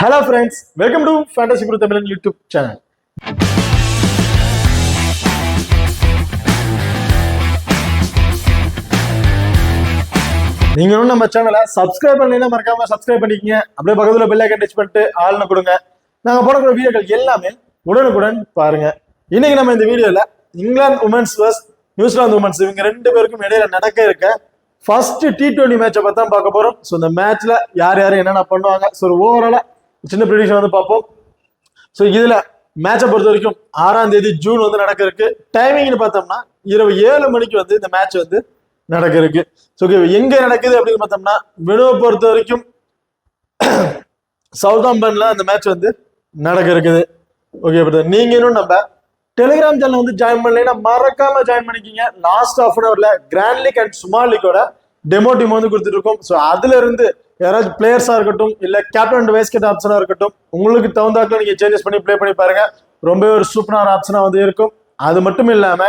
Hello friends, welcome to Fantasy Pro Tamil YouTube channel. நீங்க இன்னும் நம்ம சேனலை சப்ஸ்கிரைப் பண்ணலைன்னா மறக்காம சப்ஸ்கிரைப் பண்ணிக்கங்க. அப்படியே பக்கத்துல பெல் ஐகான் டச் பண்ணிட்டு ஆல்னு கொடுங்க. நாங்க போடுற வீடியோக்கள் எல்லாமே உடனுக்குடன் பாருங்க. இன்னைக்கு நம்ம இந்த வீடியோல England women's versus New Zealand women's இவங்க ரெண்டு பேருக்கும் இடையில நடக்க இருக்க ஃபர்ஸ்ட் T20 மேட்சை பத்தி தான் பார்க்க போறோம். ஸோ இந்த மேட்ச்ல யார் யார் என்னென்ன பண்ணுவாங்க, ஸோ ஓவராலா சின்ன ப்ரெடிக்ஷன் வந்து பார்ப்போம். ஸோ இதுல மேட்சை பொறுத்த வரைக்கும் 6ஆம் தேதி ஜூன் வந்து நடக்க இருக்கு. டைமிங்னு பார்த்தோம்னா இரவு 7 மணிக்கு வந்து இந்த மேட்ச் வந்து நடக்க இருக்கு. ஸோ எங்க நடக்குது அப்படின்னு பார்த்தோம்னா வெனுவை பொறுத்த வரைக்கும் சவுத்தாம்பன்ல அந்த மேட்ச் வந்து நடக்க இருக்குது. ஓகே பிரதர், நீங்க இன்னும் நம்ம டெலிகிராம் சேனல் வந்து ஜாயின் பண்ணலைன்னா மறக்காம ஜாயின் பண்ணிக்கிங்க. லாஸ்ட் ஆஃப் அன் அவர்ல கிராண்ட் லீக் அண்ட் ஸ்மால் லீக்கோட டெமோ டீம் வந்து கொடுத்துட்டு இருக்கோம். ஸோ அதுல இருந்து யாராச்சும் பிளேயர்ஸா இருக்கட்டும் இல்ல கேப்டன் அண்ட் வைஸ் கேப்டன் ஆப்ஷனா இருக்கட்டும், உங்களுக்கு தகுந்தாக்கில் நீங்க சேஞ்சஸ் பண்ணி பிளே பண்ணி பாருங்க. ரொம்பவே ஒரு சூப்பரான ஆப்ஷனா வந்து இருக்கும். அது மட்டும் இல்லாம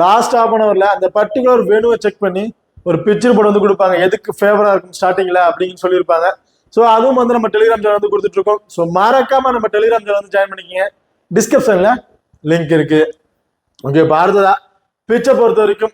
லாஸ்ட் ஆஃப் அன் அவர்ல அந்த பர்டிகுலர் வெனுவை செக் பண்ணி ஒரு பிக்சர் போர்டு வந்து கொடுப்பாங்க, எதுக்கு ஃபேவரா இருக்கும் ஸ்டார்டிங்ல அப்படின்னு சொல்லியிருப்பாங்க. ஸோ அதுவும் வந்து நம்ம டெலிகிராம் சேனல் வந்து கொடுத்துட்டு இருக்கோம். ஸோ மறக்காம நம்ம டெலிகிராம் சேனல் வந்து ஜாயின் பண்ணிக்கிங்க. டிஸ்கிரிப்ஷன்ல லிங்க் இருக்கு. ஓகே, அடுத்ததா பிச்சை பொறுத்த வரைக்கும்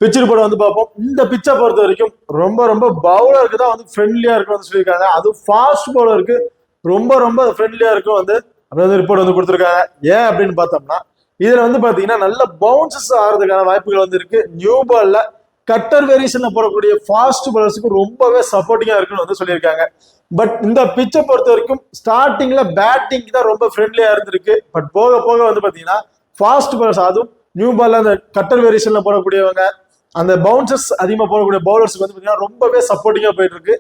பிச்சர் போர்டு வந்து பார்ப்போம். இந்த பிச்சை பொறுத்த வரைக்கும் ரொம்ப ரொம்ப பவுலருக்கு தான் வந்து ஃப்ரெண்ட்லியா இருக்கும் வந்து சொல்லியிருக்காங்க. அது ஃபாஸ்ட் பவுலருக்கு ரொம்ப ரொம்ப ஃப்ரெண்ட்லியா இருக்கும் வந்து அப்படி வந்து ரிப்போர்ட் வந்து கொடுத்துருக்காங்க. ஏன் அப்படின்னு பார்த்தோம்னா இதுல வந்து பாத்தீங்கன்னா நல்ல பவுன்சஸ் ஆகிறதுக்கான வாய்ப்புகள் வந்து இருக்கு. நியூ பால்ல கட்டர் வேரியேஷன்ல போடக்கூடிய ஃபாஸ்ட் பவுலர்ஸுக்கு ரொம்பவே சப்போர்ட்டிங்கா இருக்குன்னு வந்து சொல்லியிருக்காங்க. பட் இந்த பிச்சை பொறுத்த வரைக்கும் ஸ்டார்டிங்ல பேட்டிங் தான் ரொம்ப ஃப்ரெண்ட்லியா இருந்திருக்கு. பட் போக போக வந்து பாத்தீங்கன்னா ஃபாஸ்ட் பவுலர்ஸ், அதுவும் நியூ பால்ல அந்த கட்டர் வேரியேஷன்ல போடக்கூடியவங்க, அந்த பவுன்சர்ஸ் அதிகமாக போடக்கூடிய பவுலர்ஸ்க்கு வந்து பாத்தீங்கன்னா ரொம்பவே சப்போர்ட்டிங்கா போயிட்டு இருக்கு.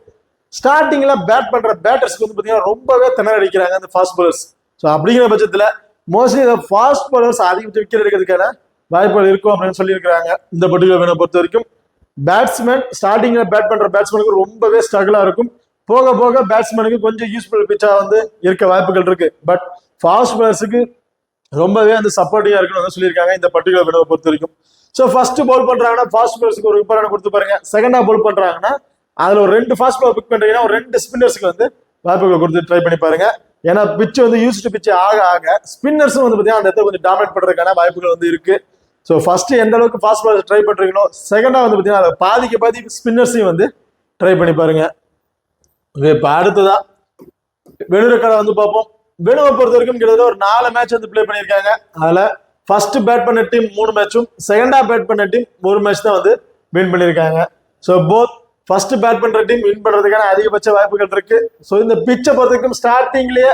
ஸ்டார்டிங்ல பேட் பண்ற பேட்டர்ஸ்க்கு வந்து பாத்தீங்கன்னா ரொம்பவே திணற அடிக்கிறாங்க அந்த ஃபாஸ்ட் பவுலர்ஸ். ஸோ அப்படிங்கிற பட்சத்துல மோஸ்ட்லி இந்த ஃபாஸ்ட் பவுலர்ஸ் அதிகம் விக்கெட் எடுக்கிறதுக்கான வாய்ப்புகள் இருக்கும் அப்படின்னு சொல்லியிருக்காங்க. இந்த பர்டிகுலர் வேனை பொறுத்த வரைக்கும் பேட்ஸ்மேன் ஸ்டார்டிங்ல பேட் பண்ற பேட்ஸ்மேனுக்கு ரொம்பவே ஸ்ட்ரகிளா இருக்கும். போக போக பேட்ஸ்மேனுக்கு கொஞ்சம் யூஸ்ஃபுல் பிச்சா வந்து இருக்க வாய்ப்புகள் இருக்கு. பட் ஃபாஸ்ட் பவுலர்ஸுக்கு ரொம்பவே அந்த சப்போர்ட்டிங்கா இருக்குன்னு சொல்லியிருக்காங்க இந்த பர்டிகுலர் வேனை பொறுத்த வரைக்கும். ஸோ ஃபர்ஸ்ட் பவுல் பண்றாங்கன்னா ஃபாஸ்ட் பவுலர்ஸ்க்கு ஒரு இம்பார்ட்டன் கொடுத்து பாருங்க. செகண்டா பவுல் பண்றாங்கன்னா அதுல ஒரு 2 ஃபாஸ்ட் பவுலர் பிக் பண்றீங்கன்னா ஒரு 2 ஸ்பின்னர்ஸ்க்கு வந்து வாய்ப்புகளை கொடுத்து ட்ரை பண்ணி பாருங்க. ஏன்னா பிச் வந்து யூஸ்டு பிச் ஆக ஆக ஸ்பின்னர்ஸும் வந்து பார்த்தீங்கன்னா அந்த இடத்துல கொஞ்சம் டாமினேட் பண்றதுக்கான வாய்ப்புகள் வந்து இருக்கு. ஸோ ஃபர்ஸ்ட் எந்த அளவுக்கு ஃபாஸ்ட் பவுலர் ட்ரை பண்றீங்களோ செகண்டா வந்து பார்த்தீங்கன்னா அதை பாதி ஸ்பின்னர்ஸையும் வந்து ட்ரை பண்ணி பாருங்க. இப்போ அடுத்ததா வெனுரக்காரை வந்து பார்ப்போம். வெனுவை பொறுத்த வரைக்கும் கிட்டத்தட்ட ஒரு 4 மேட்ச் வந்து பிளே பண்ணியிருக்காங்க. அதுல ஃபர்ஸ்ட் பேட் பண்ண டீம் 3 மேட்சும் செகண்டா பேட் பண்ண டீம் 1 மேட்ச் தான் வந்து வின் பண்ணியிருக்காங்க. ஸோ போத் ஃபர்ஸ்ட் பேட் பண்ற டீம் வின் பண்றதுக்கான அதிகபட்ச வாய்ப்புகள் இருக்கு. ஸோ இந்த பிச்சை பொறுத்த வரைக்கும் ஸ்டார்டிங்லயே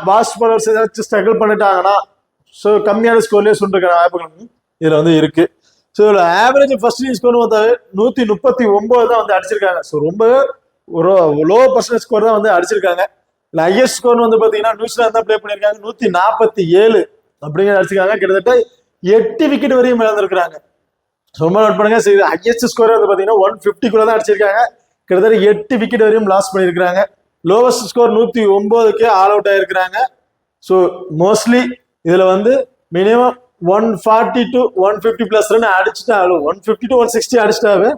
ஃபாஸ்ட் பவுலர்ஸ் ஏதாச்சும் ஸ்ட்ரகிள் பண்ணிட்டாங்கன்னா ஸோ கம்மியான ஸ்கோர்லயே சொல்றதுக்கான வாய்ப்புகள் இதுல வந்து இருக்கு. ஸோ இதுல ஆவரேஜ் ஃபர்ஸ்ட் ஸ்கோர் வந்து 139 தான் வந்து அடிச்சிருக்காங்க. ஸோ ரொம்ப ஒரு லோ பர்சன்டேஜ் ஸ்கோர் தான் வந்து அடிச்சிருக்காங்க. இல்லை ஹையஸ்ட் ஸ்கோர் வந்து பாத்தீங்கன்னா நியூசிலாந்து தான் பிளே பண்ணியிருக்காங்க. 147 அப்படிங்கிற அடிச்சிருக்காங்க. கிட்டத்தட்ட 8 விக்கெட் வரையும் இழந்திருக்கிறாங்க. ரொம்ப நோட் பண்ணுங்க. ஹையஸ்ட் ஸ்கோர் வந்து பாத்தீங்கன்னா 150 தான் அடிச்சிருக்காங்க. கிட்டத்தட்ட 8 விக்கெட் வரையும் லாஸ் பண்ணியிருக்காங்க. லோவஸ்ட் ஸ்கோர் 109க்கு ஆல் அவுட் ஆயிருக்கிறாங்க. ஸோ மோஸ்ட்லி இதுல வந்து மினிமம் 140 to 150 பிளஸ் ரன் அடிச்சுட்டாலும் 150 to 160 அடிச்சுட்டாவே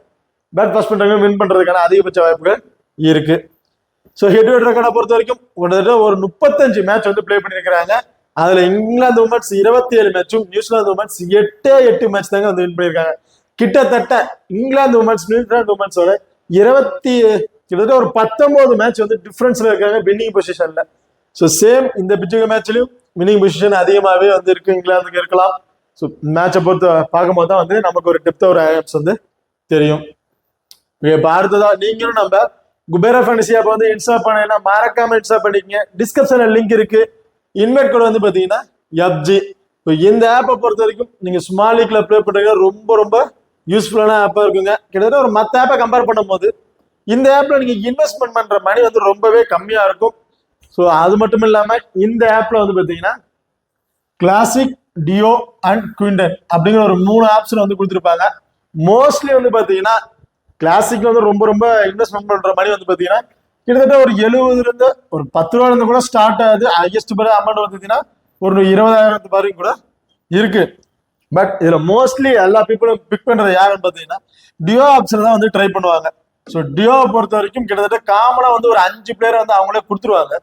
பேட் பாஸ் பண்றாங்க வின் பண்றதுக்கான அதிகபட்ச வாய்ப்புகள் இருக்கு. ஸோ ஹெட் வெட் ரெக்கார்டை பொறுத்த வரைக்கும் கிட்டத்தட்ட ஒரு 35 மேட்ச் வந்து பிளே பண்ணியிருக்கிறாங்க. அதுல இங்கிலாந்து உமன்ஸ் 27 மேட்சும் நியூசிலாந்து உமன்ஸ் 8 மேட்ச் தாங்க வந்து வின் பண்ணியிருக்காங்க. கிட்டத்தட்ட இங்கிலாந்து உமன்ஸ் நியூசிலாந்து உமன்ஸோட கிட்டத்தட்ட ஒரு 19 மேட்ச் வந்து டிஃபரன்ஸ்ல இருக்காங்க வின்னிங் பொசிஷன்ல. ஸோ சேம் இந்த பிச்சுக்கு மேட்ச்லயும் வின்னிங் பொசிஷன் அதிகமாகவே வந்து இருக்கு, இங்கிலாந்துக்கு இருக்கலாம். ஸோ மேட்சை பொறுத்து பார்க்கும்போது தான் வந்து நமக்கு ஒரு டெப்த் ஒரு ஆப்ஸ் வந்து தெரியும். இப்போ அடுத்ததா நீங்களும் நம்ம குபேரா ஃபேண்டசி ஆப் வந்து இன்ஸ்டால் பண்ணீங்கன்னா மறக்காம இன்ஸ்டால் பண்ணிக்கங்க. டிஸ்கிரிப்ஷன்ல லிங்க் இருக்கு. இன்வைட் கோட் வந்து பாத்தீங்கன்னா FG. இப்போ இந்த ஆப்பை பொறுத்த வரைக்கும் நீங்க ஸ்மால் லீக்ல ப்ளே பண்றீங்க ரொம்ப ரொம்ப யூஸ்ஃபுல்லான ஆப்பா இருக்குங்க. கிட்டத்தட்ட ஒரு மற்ற ஆப்பை கம்பேர் பண்ணும்போது இந்த ஆப்ல நீங்க இன்வெஸ்ட்மெண்ட் பண்ற மணி வந்து ரொம்பவே கம்மியா இருக்கும். ஸோ அது மட்டும் இல்லாம இந்த ஆப்ல வந்து பாத்தீங்கன்னா கிளாசிக், டியோ அண்ட் குவிண்டன் அப்படிங்கிற ஒரு 3 ஆப்ஷன் வந்து கொடுத்துருப்பாங்க. மோஸ்ட்லி வந்து பாத்தீங்கன்னா கிளாசிக்ல வந்து ரொம்ப ரொம்ப இன்வெஸ்ட்மெண்ட் பண்ற மணி வந்து பாத்தீங்கன்னா கிட்டத்தட்ட ஒரு 70 இருந்து ஒரு 10 ரூபா இருந்து கூட ஸ்டார்ட் ஆகுது. ஹையஸ்ட் அமௌண்ட் வந்து ஒரு 20,000 வரைக்கும் கூட இருக்கு. பட் இதுல மோஸ்ட்லி எல்லா பீப்புளும் பிக் பண்றது யாருன்னு பாத்தீங்கன்னா டியோ ஆப்ஷன் தான் வந்து ட்ரை பண்ணுவாங்க. ஸோ டியோவை பொறுத்த வரைக்கும் கிட்டத்தட்ட காமனா வந்து ஒரு 5 பிளேயர் வந்து அவங்களே கொடுத்துருவாங்க.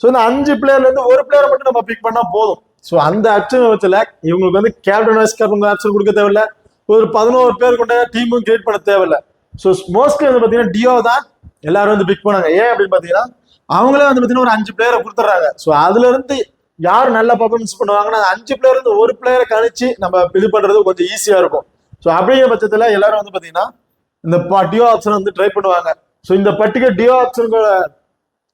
ஸோ இந்த 5 பிளேயர்ல இருந்து ஒரு பிளேயரை மட்டும் நம்ம பிக் பண்ணா போதும். ஸோ அந்த ஆப்ஷன் வச்சல இவங்களுக்கு வந்து கேப்டன் வைஸ் கேப்டன் ஆப்ஷன் கொடுக்க தேவையில்ல, ஒரு 11 பேர் கொண்ட டீமும் கிரியேட் பண்ண தேவையில்ல. ஸோ மோஸ்ட்லி வந்து பாத்தீங்கன்னா டியோ தான் எல்லாரும் வந்து பிக் பண்ணாங்க. ஏன் அப்படின்னு பாத்தீங்கன்னா அவங்களே வந்து பாத்தீங்கன்னா ஒரு 5 பிளேயரை கொடுத்துட்றாங்க. ஸோ அதுல இருந்து யார் நல்ல பர்ஃபார்மன்ஸ் பண்ணுவாங்கன்னா 5 பிளேயர் இருந்து ஒரு பிளேயரை கணிச்சு நம்ம இது பண்றது கொஞ்சம் ஈஸியா இருக்கும். ஸோ அப்படிங்கிற பட்சத்துல எல்லாரும் வந்து பாத்தீங்கன்னா இந்த டியோ ஆப்ஷன் வந்து ட்ரை பண்ணுவாங்க. ஸோ இந்த பர்டிகுலர் டியோ ஆப்ஷனோட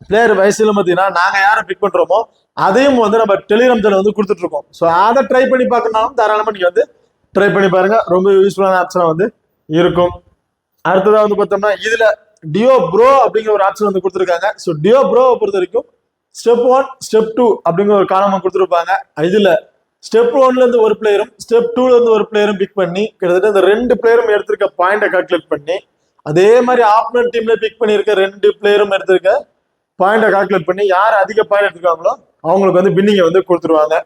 பிளேயர் வயசுல பாத்தீங்கன்னா நாங்க யாரை பிக் பண்றோமோ அதையும் வந்து நம்ம டெலிகிராம் சேனல் வந்து கொடுத்துட்டு இருக்கோம். ஸோ அதை ட்ரை பண்ணி பார்க்கணும்னாலும் தாராளமா நீங்க வந்து ட்ரை பண்ணி பாருங்க, ரொம்ப யூஸ்ஃபுல்லான ஆப்ஷனா வந்து இருக்கும். அடுத்ததா வந்து பார்த்தோம்னா இதுல டியோ ப்ரோ அப்படிங்கிற ஒரு ஆப்ஷன் வந்து கொடுத்துருக்காங்க. ஸோ டியோ ப்ரோவை பொறுத்த வரைக்கும் ஸ்டெப் 1 ஸ்டெப் 2 அப்படிங்கிற ஒரு காலமா கொடுத்துருப்பாங்க. இதுல ஸ்டெப் 1ல இருந்து ஒரு பிளேயரும் ஸ்டெப் 2ல இருந்து ஒரு பிளேயரும் பிக் பண்ணி கிட்டத்தட்ட இந்த 2 பிளேயரும் எடுத்திருக்க பாயிண்டை கால்குலேட் பண்ணி அதே மாதிரி ஆப்னன்ட் டீம்ல பிக் பண்ணியிருக்க 2 பிளேயரும் எடுத்திருக்க பாயிண்டை கால்குலேட் பண்ணி யார் அதிக பாயிண்ட் எடுத்துருக்காங்களோ அவங்களுக்கு வந்து பின்னிங்கை வந்து கொடுத்துருவாங்க.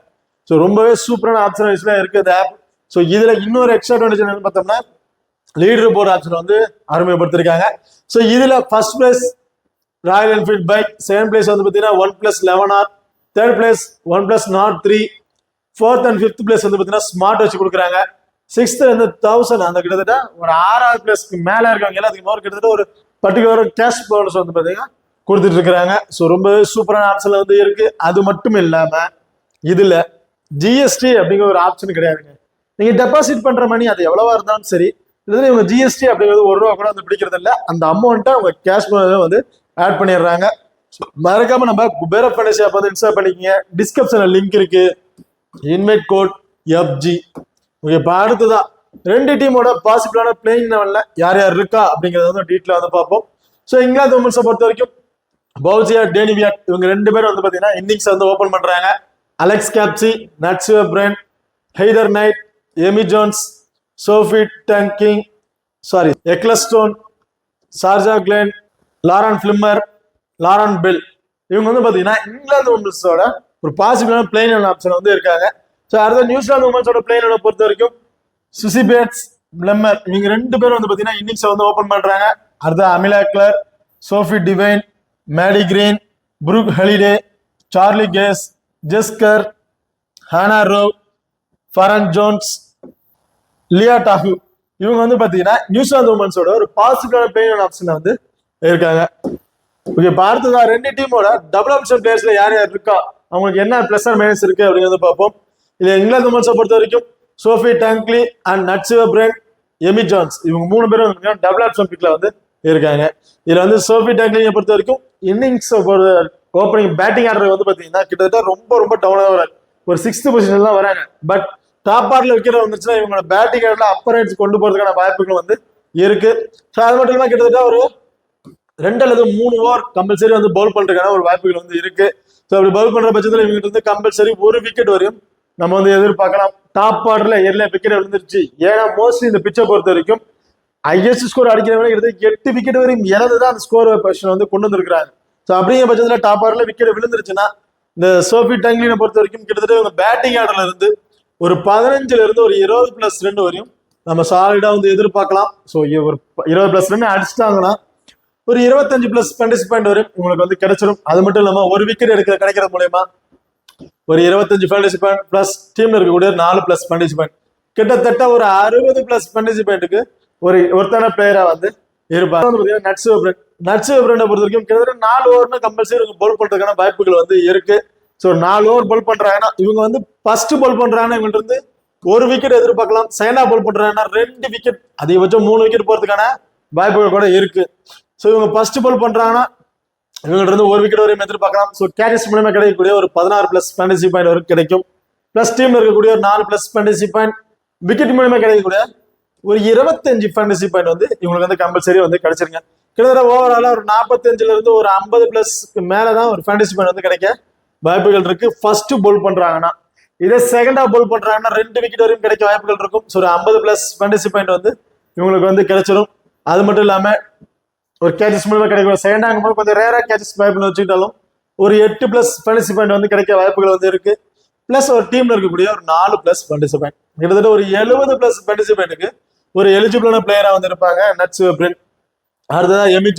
ஸோ ரொம்பவே சூப்பரான ஆப்ஷன் வைஸ்ல இருக்கு இந்த ஆப். ஸோ இதுல இன்னொரு எக்ஸ்ட்ரா அட்வான்டேஜ் என்னன்னு பார்த்தோம்னா லீடர் போர்டு ஆப்ஷன் வந்து அருமைப்படுத்திருக்காங்க. ஸோ இதுல first place Royal Enfield bike, second place வந்து பார்த்தீங்கன்னா OnePlus 11R, third place OnePlus Nord 3, fourth and fifth place வந்து பார்த்தீங்கன்னா ஸ்மார்ட் வாட்ச் கொடுக்குறாங்க. சிக்ஸ்த் வந்து 1000 அந்த கிட்டத்தட்ட ஒரு 6வது பிளேஸ்க்கு மேல இருக்காங்க எல்லாத்துக்கும் கிட்டத்தட்ட ஒரு பர்டிகுலர் கேஷ் போனஸ் வந்து பார்த்தீங்கன்னா கொடுத்துட்டு இருக்கிறாங்க. ஸோ ரொம்ப சூப்பரான ஆப்ஷன்ல வந்து இருக்கு. அது மட்டும் இல்லாம இதுல ஜிஎஸ்டி அப்படிங்கிற ஒரு ஆப்ஷன் கிடையாதுங்க. நீங்க டெபாசிட் பண்ற மணி அது எவ்வளவா இருந்தாலும் சரி, இதுல இவங்க ஜிஎஸ்டி அப்படிங்கிறது ₹1 கூட வந்து பிடிக்கிறது இல்லை. அந்த அமௌண்ட்டை அவங்க கேஷ் வந்து ஆட் பண்ணிடுறாங்க. மறக்காம நம்ம குபேர ஃபைனான்ஸ் ஆப் வந்து இன்ஸ்டால் பண்ணிக்கங்க. டிஸ்கிரிப்ஷன்ல லிங்க் இருக்கு, இன்வைட் கோட் FG. ஓகே, இப்போ அடுத்ததான் 2 டீமோட பாசிபிளான பிளேயிங் லெவல்ல யார் யார் இருக்கா அப்படிங்கறத வந்து டீட்டெயிலா வந்து பார்ப்போம். ஸோ இங்கிலாந்து உமன்ஸை பொறுத்த வரைக்கும் பவுசியா டேனிவியாட் இவங்க 2 பேரும் வந்து பாத்தீங்கன்னா இன்னிங்ஸ் வந்து ஓபன் பண்றாங்க. Alex Capsey, Nat Sciver Brunt, Heather Knight, Amy Jones, Sophie Dunkley, Ecclestone, Sarah Glenn, Lauren Filer, Lauren Bell இவங்க வந்து பாத்தீங்கன்னா இங்கிலாந்து உமன்ஸோட ஒரு பாசிபிளான பிளேயிங் ஆப்ஷன் வந்து இருக்காங்க. ஸோ அடுத்த நியூசிலாந்து உமன்ஸோட பிளேயிங் பொறுத்த வரைக்கும் சுசி பேட்ஸ், பிளம்மர் இவங்க 2 பேரும் வந்து பாத்தீங்கன்னா இன்னிங்ஸ் வந்து ஓபன் பண்றாங்க. அடுத்த Amelia Kerr, Sophie Devine, Maddy Green, Brooke Halliday, Charlie Gaze, Jess Kerr, Hannah Rowe, Fran Jonas, Leah Tahuhu இவங்க வந்து பாத்தீங்கன்னா நியூசிலாந்து உமன்ஸோட ஒரு பாசிபிளான பிளேயிங் ஆப்ஷன் வந்து இருக்காங்க. ஓகே, பார்த்ததா 2 டீமோட டபுள் ஆப்ஷன் பிளேயர்ஸ்ல யார் யார் இருக்கா, அவங்களுக்கு என்ன பிளஸ் ஆர் மைனஸ் இருக்கு அப்படிங்கறத பார்ப்போம். இதுல இங்கிலாந்து உமன்ஸை பொறுத்த வரைக்கும் Sophie Dunkley and Nat Sciver Brunt, Amy Jones இவங்க 3 பேரும் டபுள் ஆப்ஷன் பிக்ல வந்து இருக்காங்க. இதுல வந்து சோஃபி டங்க்லியை பொறுத்த வரைக்கும் இன்னிங்ஸ் ஓப்பனிங் பேட்டிங் ஆர்டர் வந்து பாத்தீங்கன்னா கிட்டத்தட்ட ரொம்ப ரொம்ப டவுனா வராங்க, ஒரு 6th பொசிஷன் தான் வராங்க. பட் டாப் ஆர்டர்ல வைக்கிற வந்துச்சுன்னா இவங்களோட பேட்டிங் ஆர்டர்ல அப்பர் ரைட்ஸ் கொண்டு போறதுக்கான வாய்ப்புகள் வந்து இருக்கு. ஸோ அது மட்டும் இல்லாம கிட்டத்தட்ட ஒரு 2 அல்லது 3 ஓவர் கம்பல்சரி வந்து பவுல் பண்றதுக்கான ஒரு வாய்ப்புகள் வந்து இருக்கு. ஸோ அப்படி பவுல் பண்ற பட்சத்தில் இவங்க வந்து கம்பல்சரி 1 விக்கெட் வரையும் நம்ம வந்து எதிர்பார்க்கலாம். டாப் ஆர்டர்ல ஏர்ல விக்கெட் விழுந்துருச்சு. ஏன்னா மோஸ்ட்லி இந்த பிச்சை பொறுத்த வரைக்கும் ஹையஸ்ட் ஸ்கோர் அடிக்கிறவங்க கிட்டத்தட்ட 8 விக்கெட் வரையும் இறந்துதான் அந்த ஸ்கோர் பொசிஷன் வந்து கொண்டு வந்திருக்காங்க. ஸோ அப்படிங்கிற பட்சத்தில் டாப் ஆர்டர்ல விக்கெட் விழுந்துருச்சுன்னா இந்த சோஃபி டங்க்லினை பொறுத்த வரைக்கும் கிட்டத்தட்ட இவங்க பேட்டிங் ஆர்டர்ல இருந்து ஒரு 15ல இருந்து ஒரு 20+2 வரையும் நம்ம சாலிடா வந்து எதிர்பார்க்கலாம். ஸோ ஒரு 20+2 அடிச்சிட்டாங்கன்னா ஒரு 25+ ஃபேண்டசி பாயிண்ட் வரையும் உங்களுக்கு வந்து கிடைச்சிடும். அது மட்டும் இல்லாம ஒரு விக்கெட் கிடைக்கிறது மூலயமா ஒரு 25 ஃபேண்டசி பாயிண்ட் பிளஸ் டீம்ல இருக்கக்கூடிய 4+ ஃபேண்டசி பாயிண்ட் கிட்டத்தட்ட ஒரு 60+ ஃபேண்டசி பாயிண்ட்டுக்கு ஒருத்தான பிளேயரா வந்து இருப்பாங்க. நட்ஸுவ பிரெண்டை பொறுத்த வரைக்கும் கிட்டத்தட்ட 4 ஓவர்னு கம்பல்சரி பவுல் பண்றதுக்கான வாய்ப்புகள் வந்து இருக்கு. ஸோ 4 ஓவர் பவுல் பண்றாங்கன்னா இவங்க வந்து ஃபர்ஸ்ட் பவுல் பண்றாங்கன்னா இவங்க இருந்து 1 விக்கெட் எதிர்பார்க்கலாம். செகண்டா பவுல் பண்றாங்கன்னா 2 விக்கெட் அதிகபட்சம் 3 விக்கெட் போறதுக்கான வாய்ப்புகள் கூட இருக்கு. ஸோ இவங்க ஃபர்ஸ்ட் பவுல் பண்றாங்கன்னா இவங்க இருந்து 1 விக்கெட் வரையும் எதிர்பார்க்கலாம். ஸோ கேரிஸ் மூலமா கிடைக்கக்கூடிய ஒரு 16+ ஃபேண்டசி பாயிண்ட் வரைக்கும் கிடைக்கும். பிளஸ் டீம்ல இருக்கக்கூடிய ஒரு 4+ ஃபேண்டசி பாயிண்ட், விக்கெட் மூலமா கிடைக்கக்கூடிய ஒரு 25 ஃபேண்டசி பாயிண்ட் வந்து இவங்களுக்கு வந்து கம்பல்சரி வந்து கிடைச்சிருங்க. கிட்டத்தட்ட ஓவராலா ஒரு 45ல இருந்து ஒரு 50+ மேலதான் ஒரு ஃபேண்டசி பாயிண்ட் வந்து கிடைக்க வாய்ப்புகள் இருக்கு. ஃபர்ஸ்ட் பவுல் பண்றாங்கன்னா இதே செகண்டா பவுல் பண்றாங்கன்னா 2 விக்கெட் வரையும் கிடைக்க வாய்ப்புகள் இருக்கும். ஸோ ஒரு 50+ ஃபேண்டசி பாயிண்ட் வந்து இவங்களுக்கு வந்து கிடைச்சிடும். அது மட்டும் இல்லாம ஒரு கேச்சஸ் மூலமா கிடைக்கும். செகண்ட் ஆகும் போது கொஞ்சம் ரேரா கேச்சஸ் வாய்ப்புகள் வச்சுக்கிட்டாலும் ஒரு 8+ ஃபேண்டசி பாயிண்ட் வந்து கிடைக்க வாய்ப்புகள் வந்து இருக்கு. பிளஸ் ஒரு டீம்ல இருக்கக்கூடிய ஒரு 4+ ஃபேண்டசி பாயிண்ட் கிட்டத்தட்ட ஒரு 70+ ஃபேண்டசி பாயிண்ட்டுக்கு ஒரு எலிஜிபிளான பிளேயரா வந்து இருப்பாங்க நட்ஸுவ பிரெண்ட். அடுத்ததான் எமி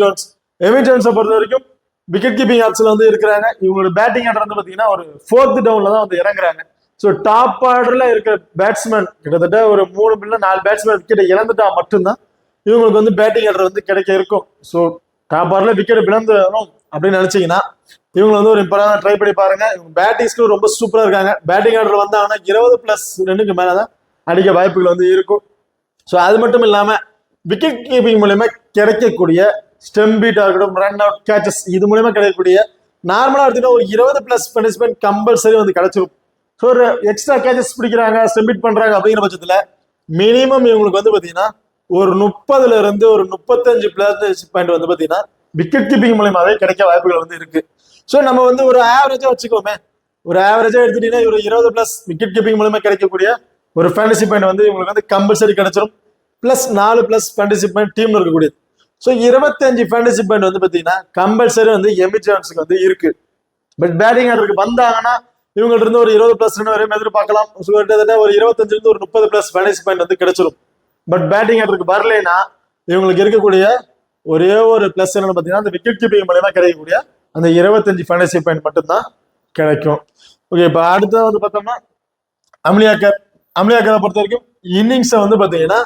ஜோன்ஸை பொறுத்த வரைக்கும் விக்கெட் கீப்பிங் ஆப்ஷன்ல வந்து இருக்கிறாங்க. இவங்களோட பேட்டிங் ஆர்டர் வந்து பாத்தீங்கன்னா ஒரு 4th டவுன்ல தான் வந்து இறங்குறாங்க. ஸோ டாப் ஆர்டர்ல இருக்கிற பேட்ஸ்மேன் கிட்டத்தட்ட ஒரு 3 4 பேட்ஸ்மேன் விக்கெட்டை இழந்துட்டா மட்டும்தான் இவங்களுக்கு வந்து பேட்டிங் ஆர்டர் வந்து கிடைக்க இருக்கும். ஸோ டாப் ஆர்டர்ல விக்கெட் விழுந்துடும் அப்படின்னு நினைச்சீங்கன்னா இவங்க வந்து ஒரு இப்பதான் ட்ரை பண்ணி பாருங்க. இவங்க பேட்டிங் ஸ்கில் ரொம்ப சூப்பரா இருக்காங்க. பேட்டிங் ஆர்டர் வந்தாங்கன்னா 20+2 மேலதான் அடிக்க வாய்ப்புகள் வந்து இருக்கும். ஸோ அது மட்டும் இல்லாம விக்கெட் கீப்பிங் மூலயமா கிடைக்கக்கூடிய ஸ்டெம் பீட்டா இருக்கட்டும், ரன் அவுட், கேச்சஸ், இது மூலயமா கிடைக்கக்கூடிய நார்மலா எடுத்துக்கிட்டா ஒரு 20+ பனிஷ்மெண்ட் கம்பல்சரி வந்து கிடைச்சிரும். ஸோ ஒரு எக்ஸ்ட்ரா கேச்சஸ் பிடிக்கிறாங்க, ஸ்டெம் பீட் பண்றாங்க அப்படிங்கிற பட்சத்துல மினிமம் இவங்களுக்கு வந்து பாத்தீங்கன்னா ஒரு 30ல இருந்து ஒரு 35+ பாயிண்ட் வந்து பாத்தீங்கன்னா விக்கெட் கீப்பிங் மூலயமாவே கிடைக்க வாய்ப்புகள் வந்து இருக்கு. ஸோ நம்ம வந்து ஒரு ஆவரேஜா வச்சுக்கோமே, ஒரு ஆவரேஜா எடுத்துட்டீங்கன்னா ஒரு 20+ விக்கெட் கீப்பிங் மூலமா கிடைக்கக்கூடிய ஒரு ஃபேண்டசி பாயிண்ட் வந்து இவங்களுக்கு வந்து கம்பல்சரி கிடைச்சிரும். +4+ ஃபேண்டசி பாயிண்ட் டீம்ல இருக்கக்கூடியது. ஸோ 25 ஃபேண்டசி பாயிண்ட் வந்து பாத்தீங்கன்னா கம்பல்சரி வந்து எமி ஜான்ஸுக்கு வந்து இருக்கு. பட் பேட்டிங் ஆர்டருக்கு வந்தாங்கன்னா இவங்கள்ட்ட இருந்து ஒரு 20+2 வரையும் எதிர்பார்க்கலாம். கிட்டத்தட்ட ஒரு 25ல இருந்து ஒரு 30+ ஃபேண்டசி பாயிண்ட் வந்து கிடைச்சிரும். பட் பேட்டிங் ஆர்டருக்கு வரலைன்னா இவங்களுக்கு இருக்கக்கூடிய ஒரே ஒரு பிளஸ் என்னன்னு பாத்தீங்கன்னா அந்த விக்கெட் கீப்பிங் மூலமா கிடைக்கக்கூடிய அந்த 25 ஃபேண்டசி பாயிண்ட் மட்டும்தான் கிடைக்கும். ஓகே, இப்ப அடுத்த வந்து பார்த்தோம்னா அம்லியாக்கரை பொறுத்த வரைக்கும் இன்னிங்ஸை வந்து பாத்தீங்கன்னா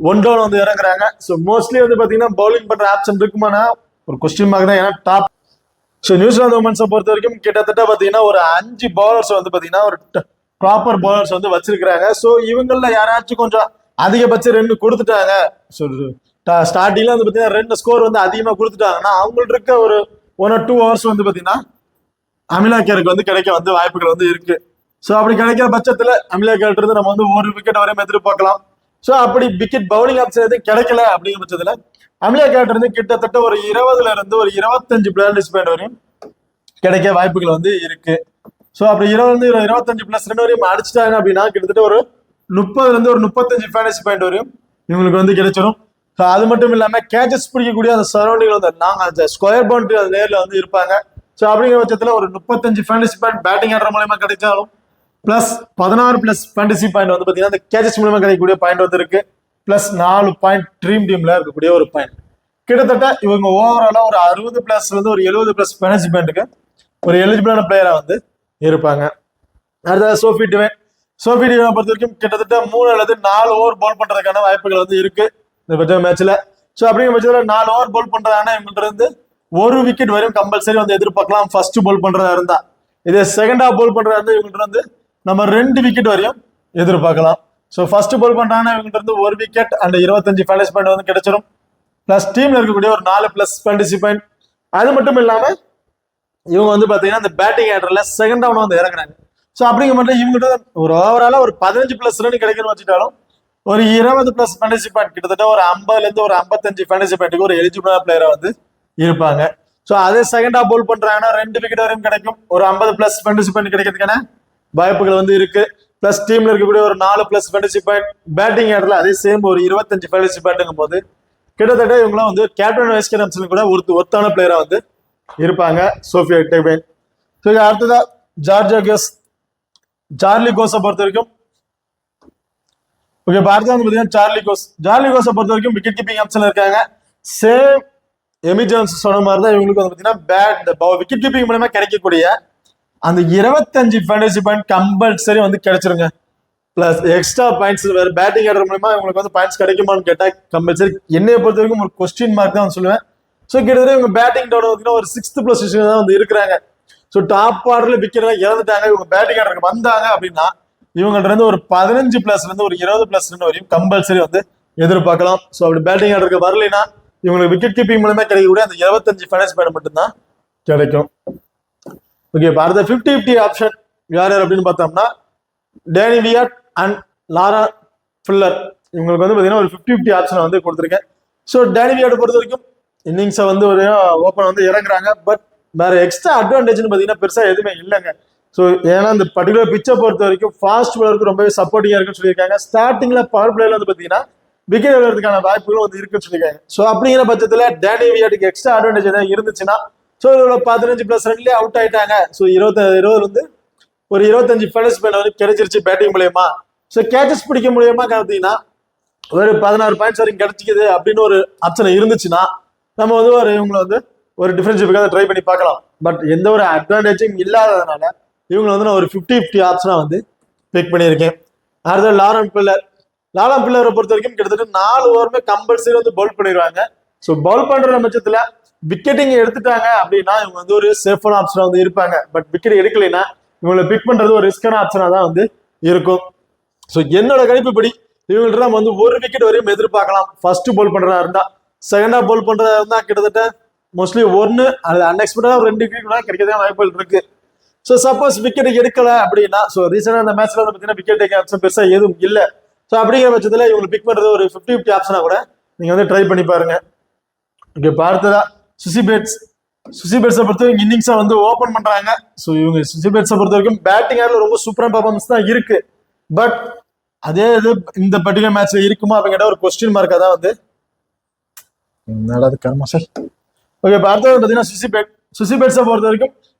1 டவுன் வந்து இறங்குறாங்க. ஸோ மோஸ்ட்லி வந்து பாத்தீங்கன்னா பவுலிங் பண்ற ஆப்ஷன் இருக்குமானா ஒரு கொஸ்டின் மார்க் தான். ஏன்னா டாப் ஸோ நியூசிலாந்து உமன்ஸை பொறுத்த வரைக்கும் கிட்டத்தட்ட பாத்தீங்கன்னா ஒரு 5 பவுலர்ஸ் வந்து பாத்தீங்கன்னா ஒரு ப்ராப்பர் பவுலர்ஸ் வந்து வச்சிருக்கிறாங்க. ஸோ இவங்கள யாராச்சும் கொஞ்சம் அதிகபட்ச ரன் கொடுத்துட்டாங்க, ஸோ ஸ்டார்டிங்ல வந்து பாத்தீங்கன்னா ரன் ஸ்கோர் வந்து அதிகமா கொடுத்துட்டாங்கன்னா அவங்கள்ட்ட இருக்க ஒரு 1 or 2 hours வந்து பாத்தீங்கன்னா அமிலாக்கருக்கு வந்து கிடைக்க வந்து வாய்ப்புகள் வந்து இருக்கு. ஸோ அப்படி கிடைக்கிற பட்சத்துல அமிலாக்கர்ட்ட இருந்து நம்ம வந்து ஒரு விக்கெட் வரையும் எதிர்பார்க்கலாம். ஸோ அப்படி விக்கெட் பவுலிங் ஆப்ஷன் எதுவும் கிடைக்கல அப்படிங்கிற பட்சத்துல அமிலாக்கர்ட்ட இருந்து கிட்டத்தட்ட ஒரு 20ல இருந்து ஒரு 25 பிளேயர்ஸ் பாயிண்ட் வரையும் கிடைக்க வாய்ப்புகள் வந்து இருக்கு. ஸோ அப்படி 25+2 வரையும் அடிச்சிட்டாங்க அப்படின்னா கிட்டத்தட்ட ஒரு 30ல இருந்து ஒரு 35 ஃபேண்டசி பாயிண்ட் வரையும் இவங்களுக்கு வந்து கிடைச்சிடும். ஸோ அது மட்டும் இல்லாம கேச்சஸ் பிடிக்கக்கூடிய அந்த சரௌண்டிங் வந்து நாங்க அந்த ஸ்கொயர் பவுண்டரி அந்த நேர்ல வந்து இருப்பாங்க. ஸோ அப்படிங்கிற பட்சத்துல ஒரு 35 ஃபேண்டசி பாயிண்ட் பேட்டிங் ஆடுற மூலயமா கிடைச்சாலும் +16+ ஃபேண்டசி பாயிண்ட் வந்து பாத்தீங்கன்னா அந்த கேச்சஸ் மூலமா கிடைக்கக்கூடிய பாயிண்ட் வந்து இருக்கு. +4 பாயிண்ட் ட்ரீம் டீம்ல இருக்கக்கூடிய ஒரு பாயிண்ட். கிட்டத்தட்ட இவங்க ஓவராலா ஒரு 60+ இருந்து ஒரு 70+ ஃபேண்டசி பாயிண்ட்டுக்கு ஒரு எலிஜிபிளான பிளேயரா வந்து இருப்பாங்க. அடுத்தது சோஃபி டிவைன் பொறுத்த வரைக்கும் கிட்டத்தட்ட 3 அல்லது 4 ஓவர் பவுல் பண்றதுக்கான வாய்ப்புகள் வந்து இருக்கு இந்த மேட்ச்ல. ஸோ அப்படிங்கிற பட்சத்துல 4 ஓவர் பவுல் பண்றதான இவங்கள்ட்ட இருந்து ஒரு விக்கெட் வரையும் கம்பல்சரி வந்து எதிர்பார்க்கலாம் ஃபர்ஸ்ட் பவுல் பண்றதா இருந்தா. இதே செகண்ட் ஹாஃப் பவுல் பண்றதா இருந்தா இவங்கள்ட்ட இருந்து நம்ம 2 விக்கெட் வரையும் எதிர்பார்க்கலாம். ஸோ ஃபர்ஸ்ட் பவுல் பண்றாங்கன்னா இவங்கள்ட்ட இருந்து 1 விக்கெட் அண்ட் 25 ஃபேண்டசி பாயிண்ட் வந்து கிடைச்சிடும். பிளஸ் டீம்ல இருக்கக்கூடிய ஒரு 4+ ஃபேண்டசி பாயிண்ட். அது மட்டும் இல்லாம இவங்க வந்து பாத்தீங்கன்னா இந்த பேட்டிங் ஆர்டர்ல செகண்ட் டவுன் வந்து இறங்குறாங்க. ஸோ அப்படிங்கிற மட்டும் இவங்ககிட்ட ஒரு ஓவராலா ஒரு 15+ ரன் கிடைக்கணும்னு வச்சுட்டாலும் ஒரு 20+ ஃபேண்டசி பாயிண்ட் கிட்டத்தட்ட ஒரு 50ல இருந்து ஒரு 55 ஃபேண்டசி பாயிண்ட்டுக்கு ஒரு எலிஜிபிளான பிளேயரா வந்து இருப்பாங்க. ஸோ அதே செகண்ட் ஹாஃப் பவுல் பண்றாங்கன்னா 2 விக்கெட் வரையும் கிடைக்கும். ஒரு 50+ ஃபேண்டசி பாயிண்ட் கிடைக்கிறதுக்கான வாய்ப்புகள் வந்து இருக்கு. பிளஸ் டீம்ல இருக்கக்கூடிய ஒரு 4+ ஃபேண்டசி பாயிண்ட். பேட்டிங் ஆர்டர்ல அதே சேம் ஒரு 25 ஃபேண்டசி பாயிண்ட்ங்கும் போது கிட்டத்தட்ட இவங்களாம் வந்து கேப்டன் வைஸ் கேப்டன் கூட ஒருத்தான பிளேயரா வந்து இருப்பாங்க சோஃபியா டிவைன். ஸோ அடுத்ததா சார்லி கோஸை பொறுத்த வரைக்கும் ஓகே, அடுத்தது வந்து பாத்தீங்கன்னா சார்லி கோஸை பொறுத்த வரைக்கும் விக்கெட் கீப்பிங் ஆப்ஷன்ல இருக்காங்க. சேம் எமி ஜான்ஸ் சொன்ன மாதிரி தான் இவங்களுக்கு வந்து பாத்தீங்கன்னா விக்கெட் கீப்பிங் மூலமா கிடைக்கக்கூடிய அந்த 25 ஃபேண்டசி பாயிண்ட் கம்பல்சரி வந்து கிடைச்சிருங்க. பிளஸ் எக்ஸ்ட்ரா பாயிண்ட்ஸ் வேற பேட்டிங் ஆடுற மூலமா இவங்களுக்கு வந்து பாயிண்ட்ஸ் கிடைக்குமான்னு கேட்டா கம்பல்சரி என்னைய பொறுத்த வரைக்கும் ஒரு கொஸ்டின் மார்க் தான் சொல்லுவேன். ஸோ கிட்டத்தட்ட இவங்க பேட்டிங் டவுன் ஒரு 6th பொசிஷன் தான் வந்து இருக்கிறாங்க. ஸோ டாப் ஆர்டர்ல விக்கெட் இறந்துட்டாங்க. இவங்க பேட்டிங் ஆர்டருக்கு வந்தாங்க அப்படின்னா இவங்கள்ட்ட இருந்து ஒரு 15+ இருந்து ஒரு 20+ வரையும் கம்பல்சரி வந்து எதிர்பார்க்கலாம். ஸோ அப்படி பேட்டிங் ஆர்டருக்கு வரலைன்னா இவங்களுக்கு விக்கெட் கீப்பிங் மூலமா கிடைக்கக்கூடிய அந்த 25 ஃபேண்டசி பாயிண்ட் மட்டும்தான் கிடைக்கும். ஓகே, இப்போ அடுத்த 50-50 ஆப்ஷன் யார் அப்படின்னு பார்த்தோம்னா Danni Wyatt and Laura Filer இவங்களுக்கு வந்து பார்த்தீங்கன்னா ஒரு 50-50 ஆப்ஷனை வந்து கொடுத்துருக்கேன். ஸோ டேனி வியாட்டை பொறுத்த வரைக்கும் இன்னிங்ஸை வந்து ஒரு ஓப்பன் வந்து இறங்குறாங்க. பட் வேற எக்ஸ்ட்ரா அட்வான்டேஜ்னு பார்த்தீங்கன்னா பெருசா எதுவுமே இல்லைங்க. ஸோ ஏன்னா இந்த பர்டிகுலர் பிச்சை பொறுத்த வரைக்கும் ஃபாஸ்ட் பாலருக்கு ரொம்பவே சப்போர்ட்டிங்கா இருக்குன்னு சொல்லியிருக்காங்க. ஸ்டார்டிங்ல பவர் பிளேயர்ல வந்து பார்த்தீங்கன்னா விக்கெட் விளையாடுறதுக்கான வாய்ப்புகளும் வந்து இருக்குன்னு சொல்லியிருக்காங்க. ஸோ அப்படிங்கிற பட்சத்தில் டேனி வியாட்டுக்கு எக்ஸ்ட்ரா அட்வான்டேஜ் ஏதாவது இருந்துச்சுன்னா ஸோ 15+ ரன்லேயே அவுட் ஆயிட்டாங்க. ஸோ 20 வந்து ஒரு 25 ஃபேண்டசி பாயிண்ட் வந்து கிடைச்சிருச்சு பேட்டிங் மூலயமா. ஸோ கேச்சஸ் பிடிக்க மூலியமா பார்த்தீங்கன்னா ஒரு 16 பாயிண்ட்ஸ் வரைக்கும் கிடைச்சிக்குது அப்படின்னு ஒரு ஆப்ஷன் இருந்துச்சுன்னா நம்ம வந்து இவங்களை வந்து ஒரு டிஃபரன்ஷியலுக்காக ட்ரை பண்ணி பார்க்கலாம். பட் எந்த ஒரு அட்வான்டேஜும் இல்லாததுனால இவங்களை வந்து நான் ஒரு 50-50 ஆப்ஷனா வந்து பிக் பண்ணியிருக்கேன். அடுத்தது லாரம் பில்லரை பொறுத்த வரைக்கும் கிட்டத்தட்ட 4 ஓவருமே கம்பல்சரி வந்து பவுல் பண்ணிடுவாங்க. ஸோ பவுல் பண்ற பட்சத்துல விக்கெட்டிங் எடுத்துட்டாங்க அப்படின்னா இவங்க வந்து ஒரு சேஃபான ஆப்ஷனா வந்து இருப்பாங்க. பட் விக்கெட் எடுக்கலைன்னா இவங்களை பிக் பண்றது ஒரு ரிஸ்கான ஆப்ஷனா தான் வந்து இருக்கும். ஸோ என்னோட கணிப்புப்படி இவங்கள்ட்ட நம்ம வந்து ஒரு விக்கெட் வரையும் எதிர்பார்க்கலாம். ஃபர்ஸ்ட் பவுல் பண்றதா இருந்தா. செகண்டா பவுல் பண்றதா இருந்தா கிட்டத்தட்ட மோஸ்ட்லி 1 அது அன்எக்ஸ்பெக்டடா 2 விக்கெட் கிடைக்கிறதே வாய்ப்புகள் இருக்கு. ஸோ சப்போஸ் விக்கெட் எடுக்கல அப்படின்னா ஸோ ரீசெண்டா அந்த மேட்ச்ல வந்து பார்த்தீங்கன்னா விக்கெட் டேக்கிங் ஆப்ஷன் பெருசா எதுவும் இல்லை. ஸோ அப்படிங்கிற பட்சத்துல இவங்களை பிக் பண்றது ஒரு 50-50 ஆப்ஷனா கூட நீங்க வந்து ட்ரை பண்ணி பாருங்க. ஓகே, பார்த்ததா சுசி பேட்ஸை பொறுத்த வரைக்கும் இன்னிங்ஸை வந்து ஓப்பன் பண்றாங்க. ஸோ இவங்க சுசி பேட்ஸை பொறுத்த வரைக்கும் பேட்டிங் ஆடல ரொம்ப சூப்பரான பர்ஃபார்மன்ஸ் தான் இருக்கு. பட் அதே இது இந்த பர்டிகுலர் மேட்ச்ல இருக்குமா அப்படிங்கிற ஒரு கொஸ்டின் மார்க்கா தான் வந்து கர்மா சார். ஓகே, இப்போ அடுத்தது பார்த்தீங்கன்னா சுசி பேட்ஸை பொறுத்த வரைக்கும்